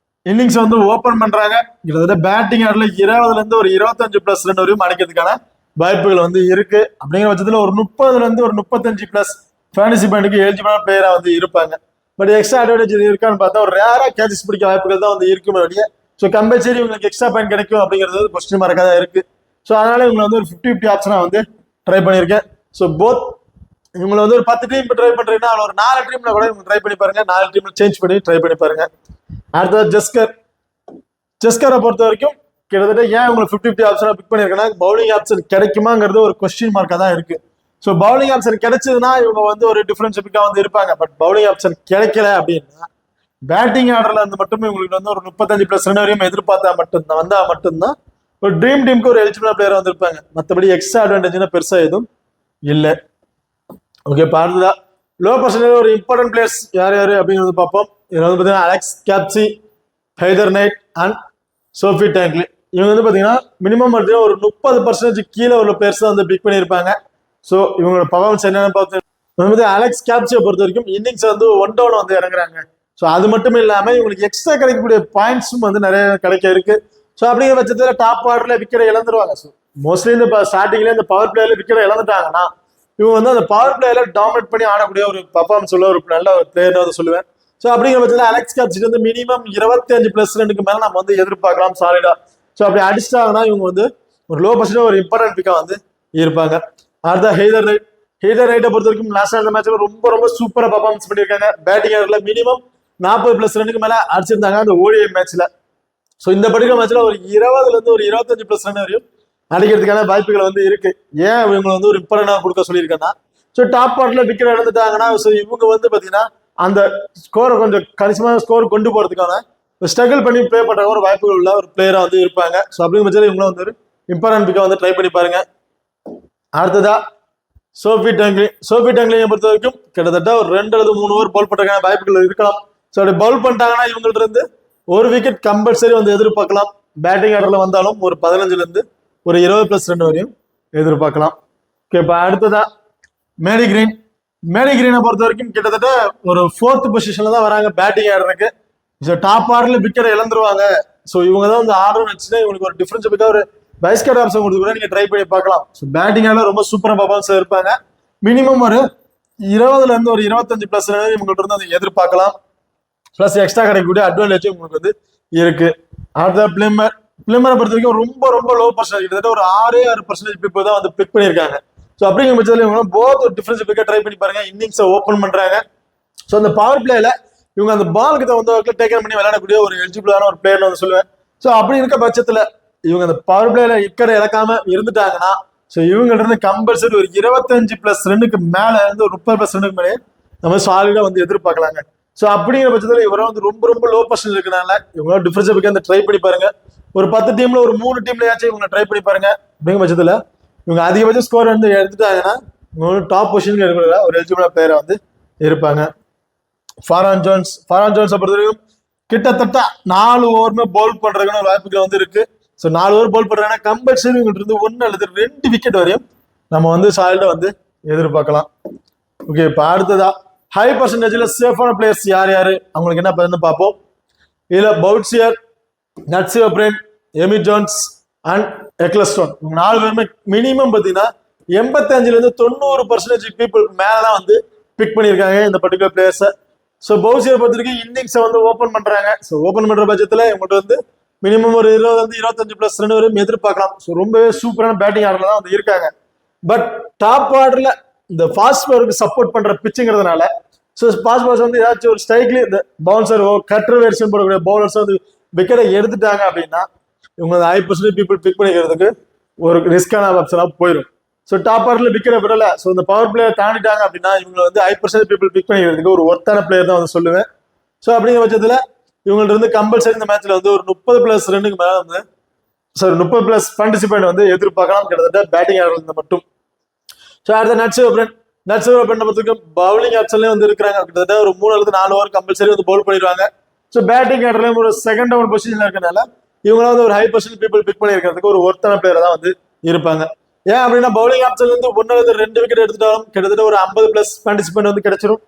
இன்னிங்ஸ் வந்து ஓப்பன் பண்றாங்க. கிட்டத்தட்ட பேட்டிங் ஆடல 20ல இருந்து ஒரு 25+ ரன் வரையும் அடிக்கிறதுக்கான வாய்ப்புகள் வந்து இருக்கு. அப்படிங்கிற பட்சத்துல ஒரு 30ல இருந்து ஒரு 35+ ஃபேண்டசி பாயிண்ட்க்கு எலிஜிபிளான பிளேயரா வந்து இருப்பாங்க. பட் எக்ஸ்ட்ரா அட்வான்டேஜ் இருக்கான்னு பார்த்தா ஒரு ரேரா கேச்சஸ் பிடிக்க வாய்ப்புகள் தான் வந்து இருக்குமே வெளியே. ஸோ கம்பல்சரி உங்களுக்கு எக்ஸ்ட்ரா பாயிண்ட் கிடைக்கும் அப்படிங்கிறது கொஸ்டின் மார்க்காக தான் இருக்கு. ஸோ அதனால இவங்களை வந்து ஒரு 50-50 ஆப்ஷனா வந்து ட்ரை பண்ணியிருக்கேன். ஸோ போத் இவங்களை வந்து ஒரு 10 டீம் ட்ரை பண்றீங்கன்னா ஒரு 4 டீம்ல கூட இவங்க ட்ரை பண்ணி பாருங்க. 4 டீம்ல சேஞ்ச் பண்ணி ட்ரை பண்ணி பாருங்க. அடுத்தது ஜஸ்கரை பொறுத்த வரைக்கும் கிட்டத்தட்ட ஏன் இவங்களை 50-50 ஆப்ஷனா பிக் பண்ணியிருக்கேன்னா பவுலிங் ஆப்ஷன் கிடைக்குமாங்கிறது ஒரு கொஸ்டின் மார்க்காக தான் இருக்கு. ஸோ பவுலிங் ஆப்ஷன் கிடைச்சதுன்னா இவங்க வந்து ஒரு டிஃபரன்ஷியலுக்காக வந்து இருப்பாங்க. பட் பவுலிங் ஆப்ஷன் கிடைக்கல அப்படின்னா பேட்டிங் ஆர்டர்ல இருந்து மட்டுமே உங்களுக்கு வந்து ஒரு 35+ ரன் வரையும் எதிர்பார்த்தா மட்டும்தான் ஒரு ட்ரீம் டீமுக்கு ஒரு எலிஜிபிள் பிளேயர் வந்து இருப்பாங்க. மற்றபடி எக்ஸ்ட்ரா அட்வான்டேஜ்னா பெருசா எதுவும் இல்லை. ஓகே, பார்த்ததா லோ பர்சன்டேஜ் ஒரு இம்பார்ட்டன்ட் பிளேயர்ஸ் யார் அப்படிங்கிறது பார்ப்போம். இதில் வந்து பார்த்தீங்கன்னா Alex Capsey, Heather Knight and Sophie Dunkley. இவங்க வந்து பார்த்தீங்கன்னா மினிமம் பார்த்தீங்கன்னா ஒரு 30% கீழே உள்ள பிளேயர்ஸ் தான் வந்து பிக் பண்ணியிருப்பாங்க. ஸோ இவங்களோட பர்ஃபார்மன்ஸ் என்னென்னு பார்த்து அலெக்ஸ் கேப்சியை பொறுத்த வரைக்கும் இன்னிங்ஸ் வந்து 1 down வந்து இறங்குறாங்க. ஸோ அது மட்டும் இல்லாமல் இவங்களுக்கு எக்ஸ்ட்ரா கிடைக்கக்கூடிய பாயிண்ட்ஸும் வந்து நிறைய கிடைக்க இருக்கு. ஸோ அப்படிங்கிற பட்சத்தில் டாப் ஆர்டர்ல விக்கெட்டை இழந்துருவாங்க. ஸோ மோஸ்ட்லி இந்த ஸ்டார்டிங்ல இந்த பவர் பிளேயர்ல விக்கெட்டை இழந்துட்டாங்கன்னா இவங்க வந்து அந்த பவர் பிளேயர்ல டாமினேட் பண்ணி ஆடக்கூடிய ஒரு பர்ஃபார்மன்ஸ் உள்ள ஒரு நல்ல ஒரு பிளேயர் வந்து சொல்லுவேன். ஸோ அப்படிங்கிற பட்சத்தில் அலெக்ஸ் கேப்சி வந்து மினிமம் 25+ ரன்னுக்கு மேலே நம்ம வந்து எதிர்பார்க்கலாம் சாலிடா. ஸோ அப்படி அடிச்சிட்டாங்கன்னா இவங்க வந்து ஒரு லோ பர்சன்டேஜ் ஒரு இம்பார்ட்டன்ட் பிக்கா வந்து இருப்பாங்க. அடுத்த ஹெய்தர் ரைட்டை பொறுத்த வரைக்கும் லாஸ்ட் மேட்ச்ல ரொம்ப சூப்பரா பர்ஃபார்மன்ஸ் பண்ணியிருக்காங்க. பேட்டிங் ஆர்டர்ல மினிமம் 40+ ரன்னுக்கு மேல அடிச்சிருந்தாங்க அந்த ஓடிஐ மேட்ச்ல. ஸோ இந்த பர்டிகுலர் மேட்ச்ல ஒரு 20ல இருந்து ஒரு 25+ ரன் வரையும் அடிக்கிறதுக்கான வாய்ப்புகள் வந்து இருக்கு. ஏன் இவங்க வந்து ஒரு இம்பார்ட்டன்டா கொடுக்க சொல்லியிருக்கேன்னா ஸோ டாப் ஆர்டர்ல விக்கெட் இழந்துட்டாங்கன்னா ஸோ இவங்க வந்து பாத்தீங்கன்னா அந்த ஸ்கோரை கொஞ்சம் கணிசமான ஸ்கோர் கொண்டு போறதுக்கான ஸ்ட்ரகிள் பண்ணி பிளே பண்ற ஒரு வாய்ப்புகள் உள்ள ஒரு பிளேயரா வந்து இருப்பாங்க. ஸோ அப்படிங்கிற பட்சத்தில் இவங்களும் வந்து ஒரு இம்பார்ட்டன்ட் பிக்கா வந்து ட்ரை பண்ணி பாருங்க. அடுத்ததா சோஃபி டேங்க்லியை பொறுத்த வரைக்கும் கிட்டத்தட்ட ஒரு 2 அல்லது 3 ஓவர் பவுல் பண்றதுக்கான வாய்ப்புகள் இருக்கலாம். ஸோ அப்படி பவுல் பண்ணிட்டாங்கன்னா இவங்கள்ட்ட இருந்து ஒரு விக்கெட் கம்பல்சரி வந்து எதிர்பார்க்கலாம். பேட்டிங் ஆர்டர்ல வந்தாலும் ஒரு 15ல இருந்து ஒரு 20+ ரன் வரையும் எதிர்பார்க்கலாம். ஓகே, இப்போ அடுத்ததா மேடி கிரீனை பொறுத்த வரைக்கும் கிட்டத்தட்ட ஒரு 4th பொசிஷன்ல தான் வராங்க பேட்டிங் ஆர்டருக்கு. ஸோ டாப் ஆர்டர்ல விக்கெட்டை இழந்துருவாங்க. ஸோ இவங்க தான் வந்து ஆர்டர் வச்சுன்னா இவங்களுக்கு ஒரு டிஃபரன்ஸ் பிக்கா ஒரு வைஸ் கேட் ஆப்ஷன் கொடுத்து கூட நீங்க ட்ரை பண்ணி பார்க்கலாம். ஸோ பேட்டிங் ஆர்டர் ரொம்ப சூப்பரா பர்ஃபார்மன்ஸ் இருப்பாங்க. மினிமம் ஒரு 20ல இருந்து ஒரு 25+ ரன் இவங்கள்ட்ட இருந்து அதை எதிர்பார்க்கலாம். பிளஸ் எக்ஸ்ட்ரா கிடைக்கக்கூடிய அட்வான்டேஜ் உங்களுக்கு வந்து இருக்கு. அடுத்த பிளிமரை பொறுத்த வரைக்கும் ரொம்ப லோ பர்சன்டேஜ் கிட்டத்தட்ட ஒரு 6% பீப்புள் தான் வந்து பிக் பண்ணியிருக்காங்க. ஸோ அப்படிங்கிற பட்சத்தில் இவங்க போத் ஒரு டிஃபரன்ஸ் பிக்கா ட்ரை பண்ணி பாருங்க. இன்னிங்ஸை ஓப்பன் பண்றாங்க. ஸோ அந்த பவர் பிளேல இவங்க அந்த பாலுக்கு தகுந்த டேக்கன் பண்ணி விளையாடக்கூடிய ஒரு எலிஜிபிளான ஒரு பிளேயர் வந்து சொல்லுவேன். ஸோ அப்படி இருக்க பட்சத்துல இவங்க அந்த பவர் பிளேல விக்கெட் இழக்காம இருந்துட்டாங்கன்னா ஸோ இவங்கள்ட்ட இருந்து கம்பல்சரி ஒரு 25+ ரன்னுக்கு மேல இருந்து ஒரு 30+ ரன்னுக்கு மேலே நம்ம சாலிடா வந்து எதிர்பார்க்கலாங்க. ஸோ அப்படிங்கிற பட்சத்தில் இவரை வந்து ரொம்ப லோ பர்சன்ட் இருக்கனால இவங்க டிஃபரன்ஸ் பிக்கா அந்த ட்ரை பண்ணி பாருங்க. ஒரு 10 டீம்ல ஒரு 3 டீம்லயாச்சும் இவங்க ட்ரை பண்ணி பாருங்க. அப்படிங்கிற பட்சத்துல இவங்க அதிகபட்ச ஸ்கோர் வந்து எடுத்துட்டாங்கன்னா இவங்க டாப் பொசிஷனுக்கு எடுக்கிற ஒரு எலிஜிபிளா பிளேயரா வந்து இருப்பாங்க. ஃபாரான் ஜோன்ஸ் பொறுத்த வரைக்கும் கிட்டத்தட்ட 4 ஓவருமே பவுல் பண்றதுக்கான வாய்ப்புகள் வந்து இருக்கு. ஸோ 4 ஓவர் பவுல் பண்றாங்கன்னா கம்பல்சரி இவங்க இருந்து 1 அல்லது 2 விக்கெட் வரையும் நம்ம வந்து சாலிடா வந்து எதிர்பார்க்கலாம். ஓகே, இப்போ அடுத்ததா ஹை பர்சன்டேஜ்ல சேஃபான பிளேயர்ஸ் யார் அவங்களுக்கு என்ன பண்ணு பார்ப்போம். இதுல பவுட்சியர், நட்சிவப்ரேன், எமி ஜோன்ஸ் அண்ட் எக்லஸ்டோன் இவங்க 4 பேருமே மினிமம் பார்த்தீங்கன்னா 85ல இருந்து 90% பீப்புள் மேலதான் வந்து பிக் பண்ணியிருக்காங்க இந்த பர்டிகுலர் பிளேயர்ஸை. ஸோ பவுசியர் பொறுத்த வரைக்கும் இன்னிங்ஸை வந்து ஓப்பன் பண்றாங்க. ஸோ ஓப்பன் பண்ற பட்சத்தில் இவங்கள்ட்ட வந்து மினிமம் ஒரு 25+ ரன் வரையும் எதிர்பார்க்கலாம். ஸோ ரொம்பவே சூப்பரான பேட்டிங் ஆர்டர்ல தான் வந்து இருக்காங்க. பட் டாப் ஆர்டர்ல இந்த ஃபாஸ்ட் பவருக்கு சப்போர்ட் பண்ற பிச்சுங்கிறதுனால ஸோ ஃபாஸ்ட் பவர்ஸ் வந்து ஏதாச்சும் ஒரு ஸ்ட்ரைக்ல இந்த பவுன்சரோ கட்டர் வேர்ஷன் போடக்கூடிய பவுலர்ஸ் வந்து விக்கெட்டை எடுத்துட்டாங்க அப்படின்னா இவங்க 5% பீப்புள் பிக் பண்ணிக்கிறதுக்கு ஒரு ரிஸ்கான ஆப்ஷனாக போயிடும். ஸோ டாப் ஆர்டர்ல விக்கெட்டை விடல. ஸோ இந்த பவர் பிளேயர் தாண்டிட்டாங்க அப்படின்னா இவங்க வந்து 5% பீப்புள் பிக் பண்ணிக்கிறதுக்கு ஒரு ஒர்த்தான பிளேயர் தான் வந்து சொல்லுவேன். ஸோ அப்படிங்கிற பட்சத்தில் இவங்கள்ட்ட வந்து கம்பல்சரி இந்த மேட்ச்ல வந்து ஒரு 30+ ரன்னுக்கு மேலே வந்து 30+ பார்ட்டிசிபேண்ட் வந்து எதிர்பார்க்கலாம் கிட்டத்தட்ட பேட்டிங் ஆடுறது மட்டும். ஸோ அடுத்த நட்ஸ் ஓபன் பொறுத்தவரைக்கும் பவுலிங் ஆப்ஷன்லேயே வந்து இருக்கிறாங்க. கிட்டத்தட்ட ஒரு 3 அல்லது 4 ஓவர் கம்பல்சரி வந்து பவுல் பண்ணிடுவாங்க. ஸோ பேட்டிங் ஆர்டர்லயும் ஒரு செகண்ட் ஓவர் பொசிஷன்ல இருக்கனால இவங்களாம் வந்து ஒரு 5% பீப்புள் பிக் பண்ணியிருக்கிறதுக்கு ஒரு ஒர்த்தான பிளேயர் தான் வந்து இருப்பாங்க. ஏன் அப்படின்னா பவுலிங் ஆப்ஷன் வந்து 1 அல்லது 2 விக்கெட் எடுத்துட்டாலும் கிட்டத்தட்ட ஒரு 50+ பார்ட்டிசிபேண்ட் வந்து கிடைச்சிரும்.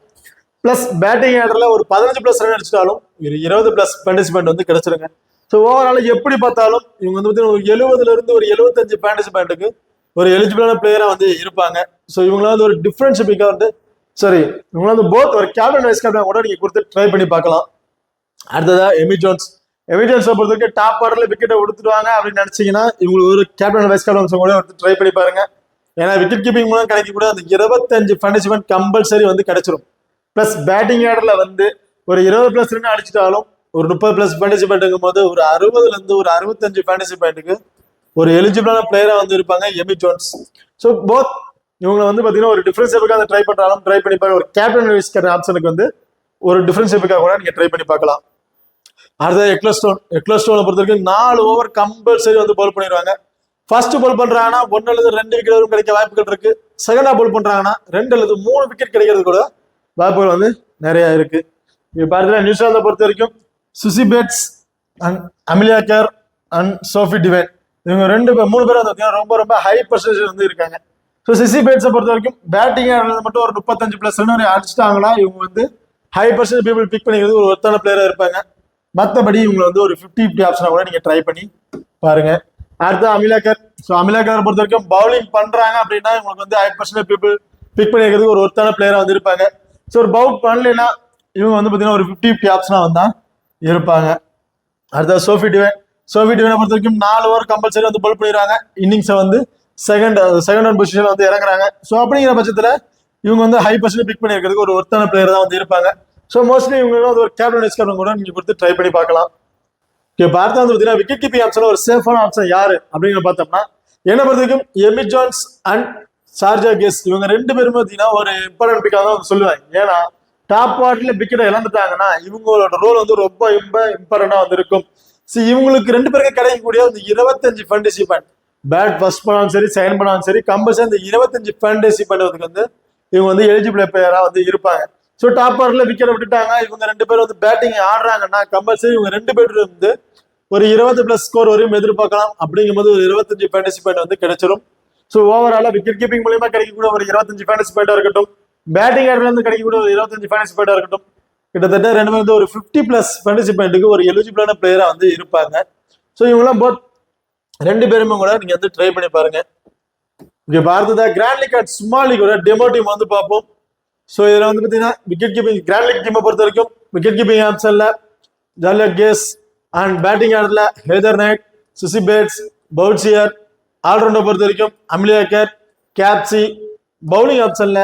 பிளஸ் பேட்டிங் ஆர்டர்ல ஒரு 15+ ரன் அடிச்சிட்டாலும் ஒரு 20+ பார்ட்டிசிபேண்ட் வந்து கிடைச்சிருங்க. ஸோ ஓவரால் எப்படி பார்த்தாலும் இவங்க வந்து ஒரு 70 இருந்து ஒரு 75 பார்ட்டிசிபேண்ட்டுக்கு ஒரு எலிஜிபிளான பிளேயரா வந்து இருப்பாங்க. ஸோ இவங்களாம் வந்து ஒரு டிஃபரன்ஷியபிக்கா வந்து இவங்களாம் வந்து போத் ஒரு கேப்டன் வைஸ் கேப்டன் கூட நீங்க கொடுத்து ட்ரை பண்ணி பார்க்கலாம். அடுத்ததா எமி ஜோன்ஸை பொறுத்த வரைக்கும் டாப் ஆர்டர்ல விக்கெட்டை கொடுத்துடுவாங்க அப்படின்னு நினைச்சீங்கன்னா இவங்களுக்கு ஒரு கேப்டன் வைஸ் கேப்டன் கூட ட்ரை பண்ணி பாருங்க. ஏன்னா விக்கெட் கீப்பிங் மூலம் கிடைக்க கூட அந்த 25 பார்ட்டிசிபேண்ட் கம்பல்சரி வந்து கிடைச்சிரும். பிளஸ் பேட்டிங் ஆர்டர்ல வந்து ஒரு 20+ ரன் அடிச்சிட்டாலும் ஒரு 30+ பார்ட்டிசிபேண்ட்டுங்கும் போது ஒரு 60 இருந்து ஒரு 65 பார்ட்டிசிபேண்ட்டுக்கு ஒரு எலிஜிபிளான பிளேயரா வந்து இருப்பாங்க எமி ஜோன்ஸ். ஸோ போத் இவங்க வந்து பாத்தீங்கன்னா ஒரு டிஃபரன்ஷியலுக்காக ட்ரை பண்றாலும் ட்ரை பண்ணி பாருங்க. ஒரு கேப்டன் வைஸ் கேப்டன் ஆப்ஷனுக்கு வந்து ஒரு டிஃபரன்ஷியலுக்காக கூட நீங்க ட்ரை பண்ணி பார்க்கலாம். அடுத்தது எக்லஸ்டோனை பொறுத்த வரைக்கும் 4 ஓவர் கம்பல்சரி வந்து பவுல் பண்ணிடுவாங்க. ஃபர்ஸ்ட் பவுல் பண்றாங்கன்னா 1 அல்லது 2 விக்கெட் வரும் கிடைக்க வாய்ப்புகள் இருக்கு. செகண்டா பவுல் பண்றாங்கன்னா 2 அல்லது 3 விக்கெட் கிடைக்கிறது கூட வாய்ப்புகள் வந்து நிறைய இருக்கு. இப்ப பாத்தீங்கன்னா நியூசிலாந்தை பொறுத்த வரைக்கும் Suzie Bates and Amelia Kerr and Sophie Devine இவங்க 3 பேரும் வந்து ரொம்ப ஹை பர்சன்டேஜ் வந்து இருக்காங்க. ஸோ சுசி பேட்ஸை பொறுத்த வரைக்கும் பேட்டிங் ஆடுறது மட்டும் ஒரு 35+ ரன் வரை அடிச்சிட்டாங்களா இவங்க வந்து ஹை பர்சன்டேஜ் பீப்புள் பிக் பண்ணிக்கிறது ஒரு ஒருத்தான பிளேயரா இருப்பாங்க. மற்றபடி இவங்க வந்து ஒரு 50-50 ஆப்ஷனா கூட நீங்க ட்ரை பண்ணி பாருங்க. அடுத்து அமிலாக்கர் பொறுத்த வரைக்கும் பவுலிங் பண்றாங்க அப்படின்னா இவங்களுக்கு வந்து 5% பீப்புள் பிக் பண்ணிக்கிறதுக்கு ஒரு ஒருத்தான பிளேயரா வந்து இருப்பாங்க. ஸோ ஒரு பவுல் பண்ணலைன்னா இவங்க வந்து பார்த்தீங்கன்னா ஒரு 50-50 ஆப்ஷனா வந்தா இருப்பாங்க. அடுத்த சோஃபி டிவைனை பொறுத்த வரைக்கும் 4 ஓவர் கம்பல்சரி வந்து பவுல் பண்ணிடுறாங்க. இன்னிங்ஸை வந்து செகண்ட் ஒன் பொசிஷன்ல வந்து இறங்குறாங்க. ஸோ அப்படிங்கிற பட்சத்தில் இவங்க வந்து ஹை பர்சன்ட் பிக் பண்ணியிருக்கிறதுக்கு ஒரு ஒருத்தான பிளேயர் தான் வந்து இருப்பாங்க. ஸோ மோஸ்ட்லி இவங்க வந்து ஒரு கேப்டன் வைஸ் கேப்டன் கூட நீங்க கொடுத்து ட்ரை பண்ணி பார்க்கலாம். பார்த்தா வந்து பார்த்தீங்கன்னா விக்கெட் கீப்பிங் ஆப்ஷன் ஒரு சேஃபான ஆப்ஷன் யாரு அப்படின்னு பார்த்தோம்னா என்ன பொறுத்த வரைக்கும் Amy Jones and Sharjah guess இவங்க 2 பேருமே பார்த்தீங்கன்னா ஒரு இம்பார்ட்டன்ட் பிக்காக தான் வந்து சொல்லுவாங்க. ஏன்னா டாப் ஆர்டர்ல விக்கெட்டை இழந்துட்டாங்கன்னா இவங்களோட ரோல் வந்து ரொம்ப இம்பார்ட்டண்டா வந்து இருக்கும். இவங்களுக்கு 2 பேருக்கு கிடைக்கக்கூடிய அந்த 25 பார்ட்டிசிபேண்ட் பேட் ஃபர்ஸ்ட் பண்ணாலும் சரி செகண்ட் பண்ணாலும் சரி கம்பல்சரி இந்த 25 பார்ட்டிசிபேண்ட் வந்து இவங்க வந்து எலிஜிபிள் பிளேயரா வந்து இருப்பாங்க. ஸோ டாப் ஆர்டர்ல விக்கெட் விட்டுட்டாங்க இவங்க 2 பேரும் வந்து பேட்டிங் ஆடுறாங்கன்னா கம்பல்சரி இவங்க 2 பேரும் வந்து ஒரு 20+ ஸ்கோர் வரையும் எதிர்பார்க்கலாம். அப்படிங்கும்போது ஒரு 25 பார்ட்டிசிபேண்ட் வந்து கிடைச்சிரும். ஸோ ஓவராலா விக்கெட் கீப்பிங் மூலியமா கிடைக்கக்கூடிய ஒரு 25 பார்ட்டிசிபேண்டா இருக்கட்டும், பேட்டிங் ஆர்டர்ல இருந்து கிடைக்கக்கூடிய ஒரு 25 பார்ட்டிசிபேண்டா இருக்கட்டும், கிட்டத்தட்ட 2 பேரும் வந்து ஒரு 50+ பார்ட்டிசிபேண்ட்டுக்கு ஒரு எலிஜிபிளான பிளேயரா வந்து இருப்பாங்க. ஸோ இவங்களாம் போத் 2 பேருமே கூட நீங்க வந்து ட்ரை பண்ணி பாருங்க. இங்க பார்த்ததா கிராண்ட் லீக் அண்ட் ஸ்மால் லீக்கோட டெமோ டீம் வந்து பார்ப்போம். ஸோ இதில் வந்து பார்த்தீங்கன்னா விக்கெட் கீப்பிங் கிராண்ட் லீக் டீமை பொறுத்த வரைக்கும் விக்கெட் கீப்பிங் ஆப்ஷன்ல ஜாலியா கேஸ் அண்ட் பேட்டிங் ஆர்டர்ல Heather Knight, Suzie Bates, Bouchier, allrounder பொறுத்த வரைக்கும் அமிலியா கேர், கேப்சி, பவுலிங் ஆப்ஷன்ல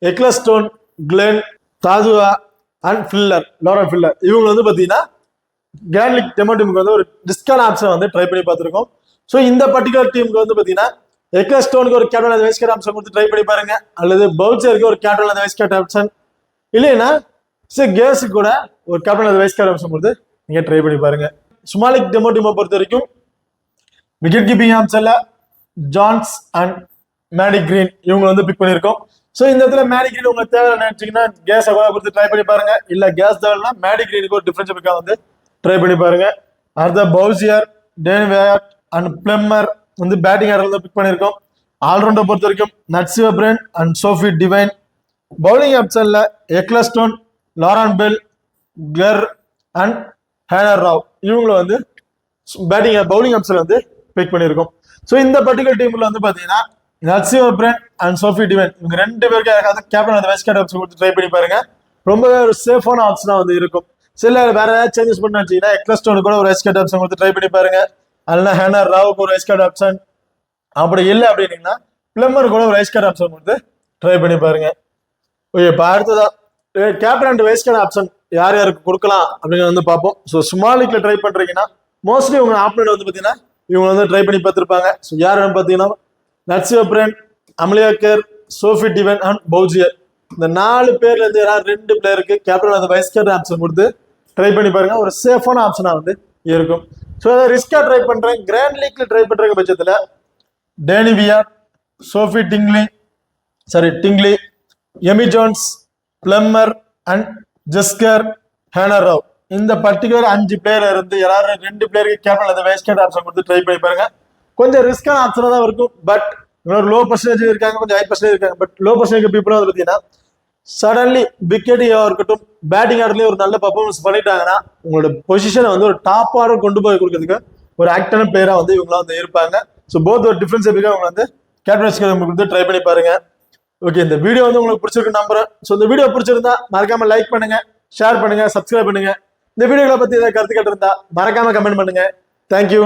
Ecclestone, Glenn, Tahuhu and Lauren Filer இவங்க வந்து பார்த்தீங்கன்னா கிராண்ட் லீக் டெமோ டீமுக்கு வந்து ஒரு டிஸ்கான ஆப்ஷன் வந்து ட்ரை பண்ணி பார்த்துருக்கோம். ஸோ இந்த பர்டிகுலர் டீமுக்கு வந்து பார்த்தீங்கன்னா எக்லஸ்டோனுக்கு ஒரு கேப்டன் வைஸ் கேப்டன் ஆப்ஷன் கொடுத்து ட்ரை பண்ணி பாருங்க. அல்லது பவுல்சருக்கு ஒரு கேப்டன் வைஸ் கேப்டன் ஆப்ஷன் இல்லைன்னா கேஸுக்கு கூட ஒரு கேப்டன் வைஸ் கேப்டன் ஆப்ஷன் கொடுத்து நீங்க ட்ரை பண்ணி பாருங்க. ஸ்மால் லீக் டெமோ டீமை பொறுத்த வரைக்கும் விக்கெட் கீப்பிங் ஆப்ஷன்ல ஜான்ஸ் அண்ட் மேடி கிரீன் இவங்க வந்து பிக் பண்ணியிருக்கோம். ஸோ இந்த இடத்துல மேடி கிரீன் உங்களுக்கு தேவை நினைச்சீங்கன்னா கேஸை கூட கொடுத்து ட்ரை பண்ணி பாருங்க. இல்ல கேஸ் தேவைன்னா மேடி கிரீனுக்கு ஒரு டிஃபரன்ஸ் பிக்காக வந்து ட்ரை பண்ணி பாருங்க. அடுத்த Bouchier, Danni Wyatt and Plimmer வந்து பேட்டிங் ஆர்டர்ல பிக் பண்ணியிருக்கோம். ஆல்ரவுண்டர் பொறுத்த வரைக்கும் Nat Sciver Brunt and Sophie Devine, bowling ஆப்ஷன்ல Ecclestone, Lauren Bell, Kerr and Hannah Rowe இவங்களை வந்து பவுலிங் ஆப்ஷன்ல வந்து பிக் பண்ணியிருக்கோம். ஸோ இந்த பர்டிகுலர் டீம்ல வந்து பாத்தீங்கன்னா நட்ஸி ஒப்ரன் அண்ட் சோஃபி டிவன் இவங்க ரெண்டு பேருக்கு யாராவது கேப்டன் அந்த வைஸ் கேப்டன் ஆப்ஷன் கொடுத்து ட்ரை பண்ணி பாருங்க. ரொம்பவே ஒரு சேஃபான ஆப்ஷனா வந்து இருக்கும். சில வேற ஏதாவது சேஞ்சஸ் பண்ண வச்சீங்கன்னா எக்லஸ்டோனு கூட ஒரு வைஸ் கேப்டன் ஆப்ஷன் கொடுத்து ட்ரை பண்ணி பாருங்க. அல்லனா ஹேனர் ராவுக்கு ஒரு வைஸ் கேப்டன் ஆப்ஷன், அப்படி இல்லை அப்படின்னீங்கன்னா பிளம்மர் கூட ஒரு வைஸ் கேப்டன் ஆப்ஷன் கொடுத்து ட்ரை பண்ணி பாருங்க. ஓகே, இப்போ அடுத்ததா captain and vice captain option யார் யாருக்கு கொடுக்கலாம் அப்படின்னு வந்து பார்ப்போம். ஸோ ஸ்மால் லீக்ல ட்ரை பண்றீங்கன்னா மோஸ்ட்லி உங்க ஆப்னட் வந்து பார்த்தீங்கன்னா இவங்க வந்து ட்ரை பண்ணி பார்த்துருப்பாங்க. ஸோ யாருன்னு பார்த்தீங்கன்னா நட்ஸி ஒப்ரன், அமலியாக்கர், சோஃபி டிவன் அண்ட் பவுஜியர். இந்த 4 பேர்ல இருந்து யாராவது 2 பிளேயருக்கு கேப்டன் அந்த வைஸ் கேப்டன் ஆப்ஷன் கொடுத்து ட்ரை பண்ணி பாருங்க. ஒரு சேஃபான ஆப்ஷனா வந்து இருக்கும். ஸோ அதை ரிஸ்கா ட்ரை பண்றேன். கிராண்ட் லீக்ல ட்ரை பண்ற பட்சத்துல Danni Wyatt, Sophie Dunkley, Amy Jones, Plimmer and Jess Kerr, Hannah Rowe, இந்த பர்டிகுலர் 5 பிளேயர் இருந்து யாராவது 2 பிளேயருக்கு கேப்டன் அந்த வைஸ் கேப்டன் ஆப்ஷன் கொடுத்து ட்ரை பண்ணி பாருங்க. கொஞ்சம் ரிஸ்கான ஆப்ஷனா தான் இருக்கும். பட் இன்னொரு லோ பர்சன்டேஜ் இருக்காங்க, கொஞ்சம் ஹை பர்சன்டேஜ் இருக்காங்க. பட் லோ பர்சன்டேஜ் பீப்புளும் வந்து பார்த்தீங்கன்னா சடன்லி விக்கெட்டியா இருக்கட்டும், பேட்டிங் ஆர்டர்லயே ஒரு நல்ல பர்ஃபார்மன்ஸ் பண்ணிட்டாங்கன்னா உங்களோட பொசிஷனை வந்து ஒரு டாப் ஆர்டர் கொண்டு போய் கொடுக்கறதுக்கு ஒரு ஆக்டான பிளேயரா வந்து இவங்களாம் வந்து இருப்பாங்க. ஸோ போத் ஒரு டிஃபரன்ஸ் எப்படி அவங்க வந்து கேப்டன் கொடுத்து ட்ரை பண்ணி பாருங்க. ஓகே, இந்த வீடியோ வந்து உங்களுக்கு பிடிச்சிருக்கு நம்புறேன். ஸோ இந்த வீடியோ பிடிச்சிருந்தா மறக்காம லைக் பண்ணுங்க, ஷேர் பண்ணுங்க, சப்ஸ்கிரைப் பண்ணுங்க. இந்த வீடியோகளை பத்தி ஏதாவது கருத்து கேட்டிருந்தா மறக்காம கமெண்ட் பண்ணுங்க. தேங்க்யூ.